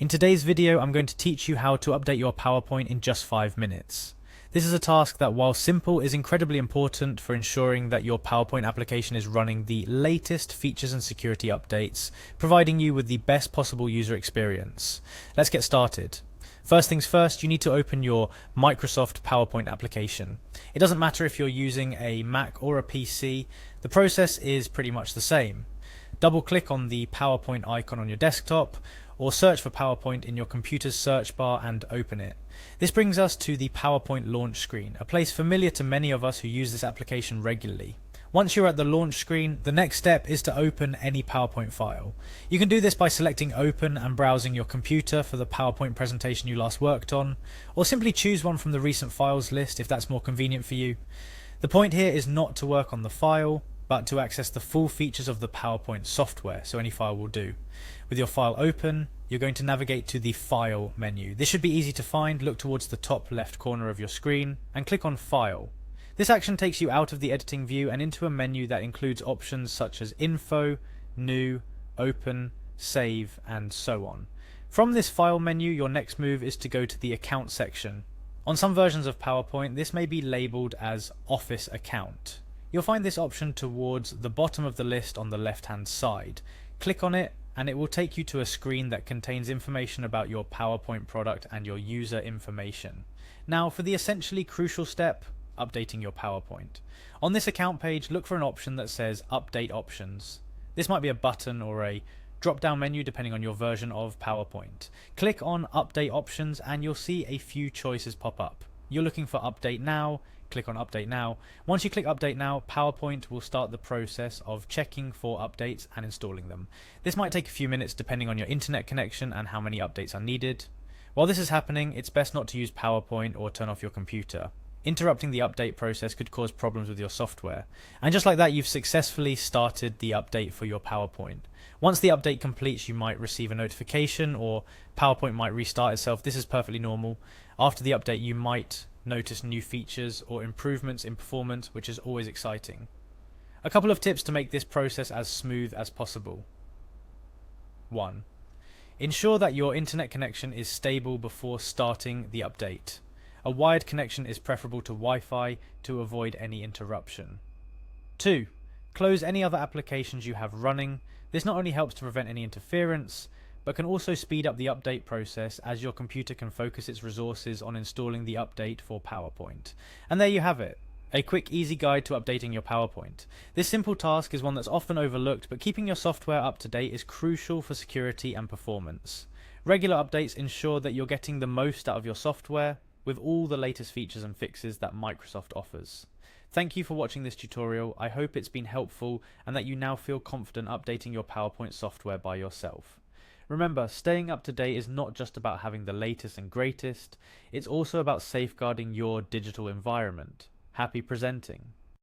In today's video, I'm going to teach you how to update your PowerPoint in just 5 minutes. This is a task that, while simple, is incredibly important for ensuring that your PowerPoint application is running the latest features and security updates, providing you with the best possible user experience. Let's get started. First things first, you need to open your Microsoft PowerPoint application. It doesn't matter if you're using a Mac or a PC, the process is pretty much the same. Double-click on the PowerPoint icon on your desktop, or search for PowerPoint in your computer's search bar and open it. This brings us to the PowerPoint launch screen, a place familiar to many of us who use this application regularly. Once you're at the launch screen, the next step is to open any PowerPoint file. You can do this by selecting Open and browsing your computer for the PowerPoint presentation you last worked on, or simply choose one from the recent files list if that's more convenient for you. The point here is not to work on the file, but to access the full features of the PowerPoint software, so any file will do. With your file open, you're going to navigate to the File menu. This should be easy to find. Look towards the top left corner of your screen and click on File. This action takes you out of the editing view and into a menu that includes options such as Info, New, Open, Save, and so on. From this File menu, your next move is to go to the Account section. On some versions of PowerPoint, this may be labeled as Office Account. You'll find this option towards the bottom of the list on the left-hand side. Click on it and it will take you to a screen that contains information about your PowerPoint product and your user information. Now, for the essentially crucial step, updating your PowerPoint. On this account page, look for an option that says Update Options. This might be a button or a drop-down menu depending on your version of PowerPoint. Click on Update Options and you'll see a few choices pop up. You're looking for Update Now. Click on Update Now. Once you click Update Now, PowerPoint will start the process of checking for updates and installing them. This might take a few minutes depending on your internet connection and how many updates are needed. While this is happening, it's best not to use PowerPoint or turn off your computer. Interrupting the update process could cause problems with your software. And just like that, you've successfully started the update for your PowerPoint. Once the update completes, you might receive a notification or PowerPoint might restart itself. This is perfectly normal. After the update, you might notice new features or improvements in performance, which is always exciting. A couple of tips to make this process as smooth as possible. 1. Ensure that your internet connection is stable before starting the update. A wired connection is preferable to Wi-Fi to avoid any interruption. 2. Close any other applications you have running. This not only helps to prevent any interference, but can also speed up the update process as your computer can focus its resources on installing the update for PowerPoint. And there you have it, a quick, easy guide to updating your PowerPoint. This simple task is one that's often overlooked, but keeping your software up to date is crucial for security and performance. Regular updates ensure that you're getting the most out of your software with all the latest features and fixes that Microsoft offers. Thank you for watching this tutorial. I hope it's been helpful and that you now feel confident updating your PowerPoint software by yourself. Remember, staying up to date is not just about having the latest and greatest, it's also about safeguarding your digital environment. Happy presenting!